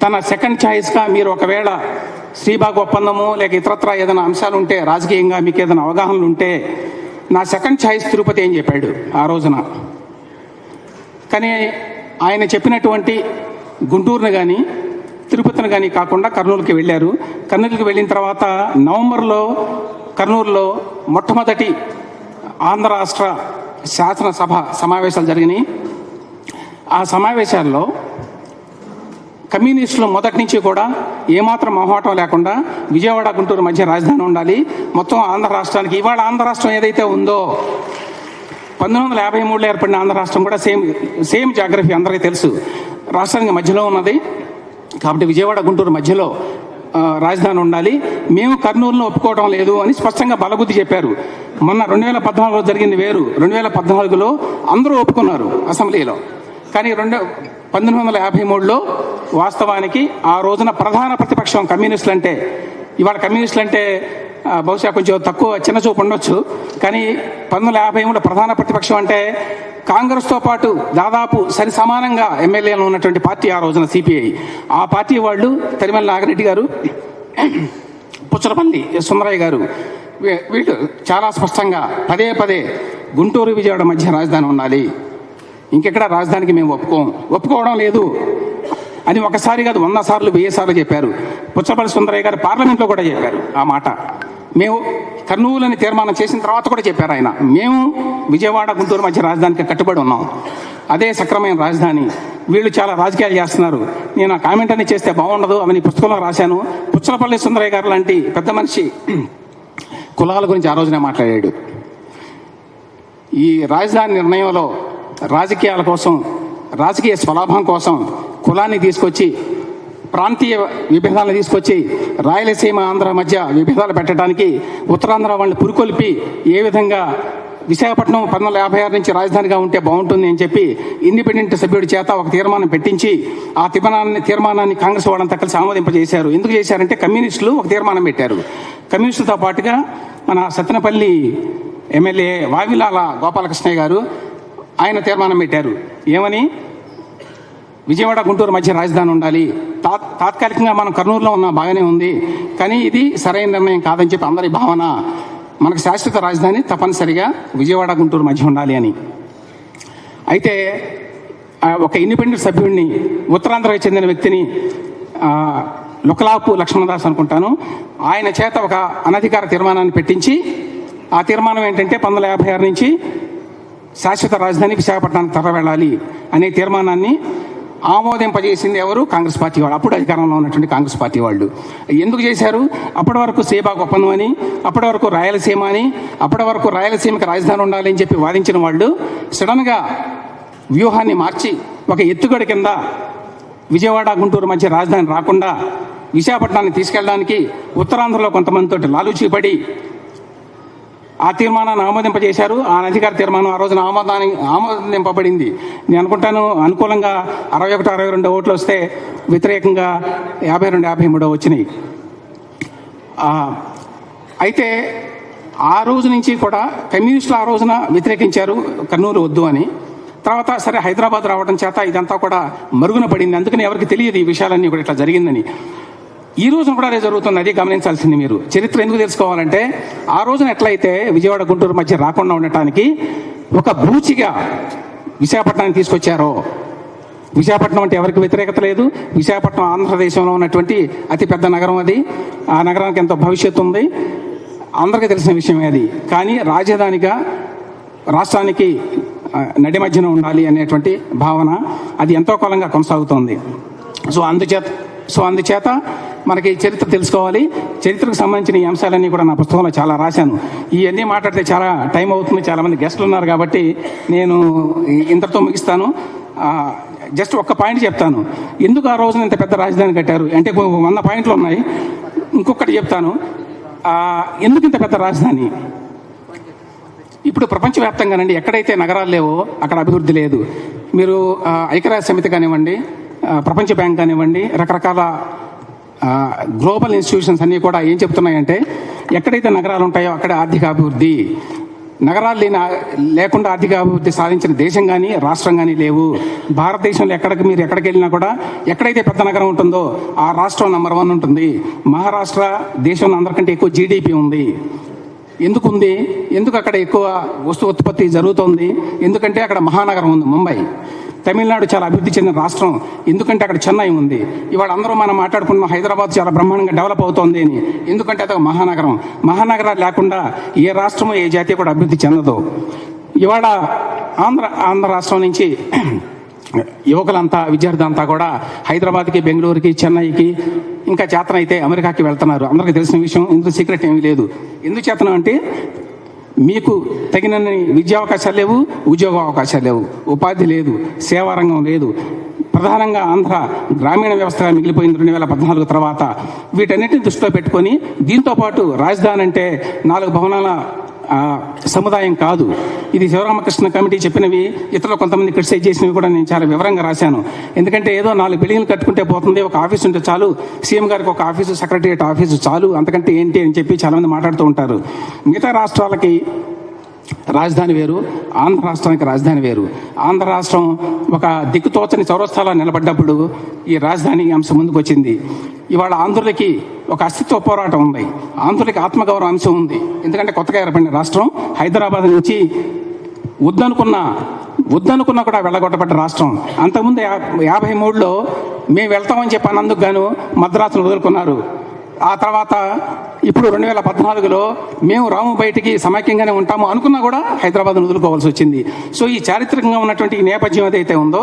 తన సెకండ్ ఛాయిస్గా మీరు ఒకవేళ శ్రీబాగ్ ఒప్పందము లేక ఇతరత్ర ఏదైనా అంశాలు ఉంటే రాజకీయంగా మీకు ఏదైనా అవగాహనలు ఉంటే నా సెకండ్ ఛాయిస్ తిరుపతి అని చెప్పాడు ఆ రోజున. కానీ ఆయన చెప్పినటువంటి గుంటూరుని కానీ తిరుపతిని కానీ కాకుండా కర్నూలుకి వెళ్ళారు. కర్నూలుకి వెళ్ళిన తర్వాత నవంబర్లో కర్నూలులో మొట్టమొదటి ఆంధ్ర రాష్ట్ర శాసనసభ సమావేశాలు జరిగినాయి. ఆ సమావేశాల్లో కమ్యూనిస్టులు మొదటి నుంచి కూడా ఏమాత్రం మొహమాటం లేకుండా విజయవాడ గుంటూరు మధ్య రాజధాని ఉండాలి, మొత్తం ఆంధ్ర రాష్ట్రానికి, ఇవాళ ఆంధ్ర రాష్ట్రం ఏదైతే ఉందో 1953లో ఏర్పడిన ఆంధ్ర రాష్ట్రం కూడా సేమ్ జాగ్రఫీ అందరికీ తెలుసు, రాష్ట్రానికి మధ్యలో ఉన్నది. కాబట్టి విజయవాడ గుంటూరు మధ్యలో రాజధాని ఉండాలి, మేము కర్నూలులో ఒప్పుకోవడం లేదు అని స్పష్టంగా బలబుద్ధి చెప్పారు. మొన్న 2014లో జరిగింది వేరు. 2014లో అందరూ ఒప్పుకున్నారు అసెంబ్లీలో. కానీ 1953లో వాస్తవానికి ఆ రోజున ప్రధాన ప్రతిపక్షం కమ్యూనిస్టులు అంటే, ఇవాళ కమ్యూనిస్టులు అంటే బహుశా కొంచెం తక్కువ చిన్న చూపు ఉండొచ్చు, కానీ 1953లో ప్రధాన ప్రతిపక్షం అంటే కాంగ్రెస్తో పాటు దాదాపు సరి సమానంగా ఎమ్మెల్యేలు ఉన్నటువంటి పార్టీ ఆ రోజున సిపిఐ. ఆ పార్టీ వాళ్ళు తరిమల నాగిరెడ్డి గారు, పుచ్చలపల్లి సుందరయ్య గారు, వీళ్ళు చాలా స్పష్టంగా పదే పదే గుంటూరు విజయవాడ మధ్య రాజధాని ఉండాలి, ఇంకెక్కడ రాజధానికి మేము ఒప్పుకోవడం లేదు అని ఒకసారి కాదు 100 సార్లు 1000 సార్లు చెప్పారు. పుచ్చలపల్లి సుందరయ్య గారు పార్లమెంట్లో కూడా చెప్పారు ఆ మాట. మేము కర్నూలుని తీర్మానం చేసిన తర్వాత కూడా చెప్పారు ఆయన, మేము విజయవాడ గుంటూరు మధ్య రాజధానికి కట్టుబడి ఉన్నాం, అదే సక్రమైన రాజధాని. వీళ్ళు చాలా రాజకీయాలు చేస్తున్నారు, నేను ఆ కామెంట్ అని చేస్తే బాగుండదు అని పుస్తకంలో రాశాను. పుచ్చలపల్లి సుందరయ్య గారు లాంటి పెద్ద మనిషి కులాల గురించి ఆ రోజునే మాట్లాడాడు. ఈ రాజధాని నిర్ణయంలో రాజకీయాల కోసం, రాజకీయ స్వలాభం కోసం కులాన్ని తీసుకొచ్చి, ప్రాంతీయ విభేదాలను తీసుకొచ్చి రాయలసీమ ఆంధ్ర మధ్య విభేదాలు పెట్టడానికి ఉత్తరాంధ్ర వాళ్ళని పురుకొల్పి ఏ విధంగా విశాఖపట్నం 1956 నుంచి రాజధానిగా ఉంటే బాగుంటుంది అని చెప్పి ఇండిపెండెంట్ సభ్యుడి చేత ఒక తీర్మానం పెట్టించి ఆ తీర్మానాన్ని కాంగ్రెస్ వాళ్ళంతా కలిసి ఆమోదింపజేశారు. ఎందుకు చేశారంటే కమ్యూనిస్టులు ఒక తీర్మానం పెట్టారు. కమ్యూనిస్టులతో పాటుగా మన సత్తెనపల్లి ఎమ్మెల్యే వావిలాల గోపాలకృష్ణయ్య గారు ఆయన తీర్మానం పెట్టారు. ఏమని? విజయవాడ గుంటూరు మధ్య రాజధాని ఉండాలి, తాత్కాలికంగా మనం కర్నూలులో ఉన్న బాగానే ఉంది, కానీ ఇది సరైన నిర్ణయం కాదని చెప్పి అందరి భావన, మనకు శాశ్వత రాజధాని తప్పనిసరిగా విజయవాడ గుంటూరు మధ్య ఉండాలి అని. అయితే ఒక ఇండిపెండెంట్ సభ్యుడిని, ఉత్తరాంధ్రకు చెందిన వ్యక్తిని, లుకలాపు లక్ష్మణదాస్ అనుకుంటాను, ఆయన చేత ఒక అనధికార తీర్మానాన్ని పెట్టించి, ఆ తీర్మానం ఏంటంటే 1956 నుంచి శాశ్వత రాజధాని విశాఖపట్నానికి తర వెళ్ళాలి అనే తీర్మానాన్ని ఆమోదింపజేసింది ఎవరు? కాంగ్రెస్ పార్టీ వాళ్ళు, అప్పుడు అధికారంలో ఉన్నటువంటి కాంగ్రెస్ పార్టీ వాళ్ళు. ఎందుకు చేశారు? అప్పటి వరకు శ్రీబాగ్ ఒప్పందం అని, అప్పటి వరకు రాయలసీమ అని, అప్పటి వరకు రాయలసీమకి రాజధాని ఉండాలి అని చెప్పి వాదించిన వాళ్ళు సడన్గా వ్యూహాన్ని మార్చి ఒక ఎత్తుగడ కింద విజయవాడ గుంటూరు మధ్య రాజధాని రాకుండా విశాఖపట్నాన్ని తీసుకెళ్ళడానికి ఉత్తరాంధ్రలో కొంతమందితో లాలూచీపడి ఆ తీర్మానాన్ని ఆమోదింపజేశారు. ఆ అధికార తీర్మానం ఆ రోజున ఆమోదింపబడింది. నేను అనుకుంటాను అనుకూలంగా 61-62 ఓట్లు వస్తే వ్యతిరేకంగా 52-53 వచ్చినాయి. అయితే ఆ రోజు నుంచి కూడా కమ్యూనిస్టులు ఆ రోజున వ్యతిరేకించారు కర్నూలు వద్దు అని. తర్వాత సరే హైదరాబాద్ రావడం చేత ఇదంతా కూడా మరుగున పడింది. అందుకని ఎవరికి తెలియదు ఈ విషయాలన్నీ కూడా ఇట్లా జరిగిందని. ఈ రోజున కూడా అదే జరుగుతుంది, అది గమనించాల్సింది మీరు. చరిత్ర ఎందుకు తెలుసుకోవాలంటే ఆ రోజున ఎట్లయితే విజయవాడ గుంటూరు మధ్య రాకుండా ఉండటానికి ఒక బూచిగా విశాఖపట్నాన్ని తీసుకొచ్చారో, విశాఖపట్నం అంటే ఎవరికి వ్యతిరేకత లేదు. విశాఖపట్నం ఆంధ్రదేశంలో ఉన్నటువంటి అతిపెద్ద నగరం అది. ఆ నగరానికి ఎంతో భవిష్యత్తు ఉంది, అందరికీ తెలిసిన విషయమే అది. కానీ రాజధానిగా రాష్ట్రానికి నడి మధ్యన ఉండాలి అనేటువంటి భావన అది ఎంతో కాలంగా కొనసాగుతోంది. సో అందుచేత మనకి చరిత్ర తెలుసుకోవాలి. చరిత్రకు సంబంధించిన ఈ అంశాలన్నీ కూడా నా పుస్తకంలో చాలా రాశాను. ఇవన్నీ మాట్లాడితే చాలా టైం అవుతుంది, చాలామంది గెస్టులు ఉన్నారు కాబట్టి నేను ఇంతటితో ముగిస్తాను. జస్ట్ ఒక్క పాయింట్ చెప్తాను, ఎందుకు ఆ రోజున ఇంత పెద్ద రాజధాని కట్టారు అంటే 100 పాయింట్లు ఉన్నాయి. ఇంకొకటి చెప్తాను, ఎందుకు ఇంత పెద్ద రాజధాని. ఇప్పుడు ప్రపంచవ్యాప్తంగానండి ఎక్కడైతే నగరాలు లేవో అక్కడ అభివృద్ధి లేదు. మీరు ఐక్యరాజ్య సమితి కానివ్వండి, ప్రపంచ బ్యాంక్ కానివ్వండి, రకరకాల గ్లోబల్ ఇన్స్టిట్యూషన్స్ అన్నీ కూడా ఏం చెప్తున్నాయంటే ఎక్కడైతే నగరాలు ఉంటాయో అక్కడ ఆర్థిక అభివృద్ధి, నగరాలు లేకుండా ఆర్థిక అభివృద్ధి సాధించిన దేశం కానీ రాష్ట్రం కానీ లేవు. భారతదేశంలో మీరు ఎక్కడికి వెళ్ళినా కూడా ఎక్కడైతే పెద్ద నగరం ఉంటుందో ఆ రాష్ట్రం నంబర్ 1 ఉంటుంది. మహారాష్ట్ర దేశంలో అందరికంటే ఎక్కువ జీడిపి ఉంది. ఎందుకుంది? ఎందుకు అక్కడ ఎక్కువ వస్తు ఉత్పత్తి జరుగుతోంది? ఎందుకంటే అక్కడ మహానగరం ఉంది, ముంబై. తమిళనాడు చాలా అభివృద్ధి చెందిన రాష్ట్రం, ఎందుకంటే అక్కడ చెన్నై ఉంది. ఇవాళ అందరూ మనం మాట్లాడుకున్న హైదరాబాద్ చాలా బ్రహ్మాండంగా డెవలప్ అవుతోంది అని, ఎందుకంటే అదొక మహానగరం. మహానగరాలు లేకుండా ఏ రాష్ట్రమో ఏ జాతి కూడా అభివృద్ధి చెందదు. ఇవాళ ఆంధ్ర రాష్ట్రం నుంచి యువకులంతా, విద్యార్థులంతా కూడా హైదరాబాద్కి, బెంగళూరుకి, చెన్నైకి, ఇంకా చేతనైతే అమెరికాకి వెళ్తున్నారు. అందరికీ తెలిసిన విషయం, ఇందులో సీక్రెట్ ఏమీ లేదు. ఎందుకు చేతనం అంటే మీకు తగినన్ని విద్యా అవకాశాలు లేవు, ఉద్యోగ అవకాశాలు లేవు, ఉపాధి లేదు, సేవారంగం లేదు. ప్రధానంగా ఆంధ్ర గ్రామీణ వ్యవస్థగా మిగిలిపోయింది 2014 తర్వాత. వీటన్నిటిని దృష్టిలో పెట్టుకొని, దీంతో పాటు రాజధాని అంటే 4 భవనాల సముదాయం కాదు. ఇది శివరామకృష్ణ కమిటీ చెప్పినవి, ఇతరులు కొంతమంది క్రిటిసైజ్ చేసినవి కూడా నేను చాలా వివరంగా రాశాను. ఎందుకంటే ఏదో 4 బిల్డింగ్లు కట్టుకుంటే పోతుంది, ఒక ఆఫీస్ ఉంటే చాలు, సీఎం గారికి ఒక ఆఫీసు, సెక్రటరియట్ ఆఫీసు చాలు, అంతకంటే ఏంటి అని చెప్పి చాలామంది మాట్లాడుతూ ఉంటారు. మిగతా రాష్ట్రాలకి రాజధాని వేరు, ఆంధ్ర రాష్ట్రానికి రాజధాని వేరు. ఆంధ్ర రాష్ట్రం ఒక దిక్కుతోచని చౌరస్తాలో నిలబడ్డప్పుడు ఈ రాజధాని అంశం ముందుకు వచ్చింది. ఇవాళ ఆంధ్రులకి ఒక అస్తిత్వ పోరాటం ఉంది, ఆంధ్రులకి ఆత్మగౌరవ అంశం ఉంది. ఎందుకంటే కొత్తగా ఏర్పడిన రాష్ట్రం, హైదరాబాద్ నుంచి వద్దనుకున్నా కూడా వెళ్ళగొట్టబడ్డ రాష్ట్రం. అంతకుముందు 53లో మేము వెళ్తామని చెప్పి అన్నందుకు గాను మద్రాసును వదులుకున్నారు. ఆ తర్వాత ఇప్పుడు 2014లో మేము రాము బయటికి సమైక్యంగానే ఉంటాము అనుకున్నా కూడా హైదరాబాద్ను వదులుకోవాల్సి వచ్చింది. సో ఈ చారిత్రకంగా ఉన్నటువంటి ఈ నేపథ్యం ఏదైతే ఉందో,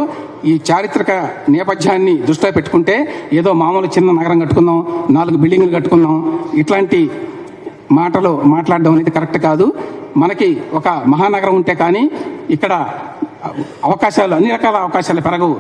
ఈ చారిత్రక నేపథ్యాన్ని దృష్టిలో పెట్టుకుంటే ఏదో మామూలు చిన్న నగరం కట్టుకుందాం, 4 బిల్డింగ్లు కట్టుకుందాం, ఇట్లాంటి మాటలు మాట్లాడడం అనేది కరెక్ట్ కాదు. మనకి ఒక మహానగరం ఉంటే కానీ ఇక్కడ అవకాశాలు, అన్ని రకాల అవకాశాలు పెరగవు.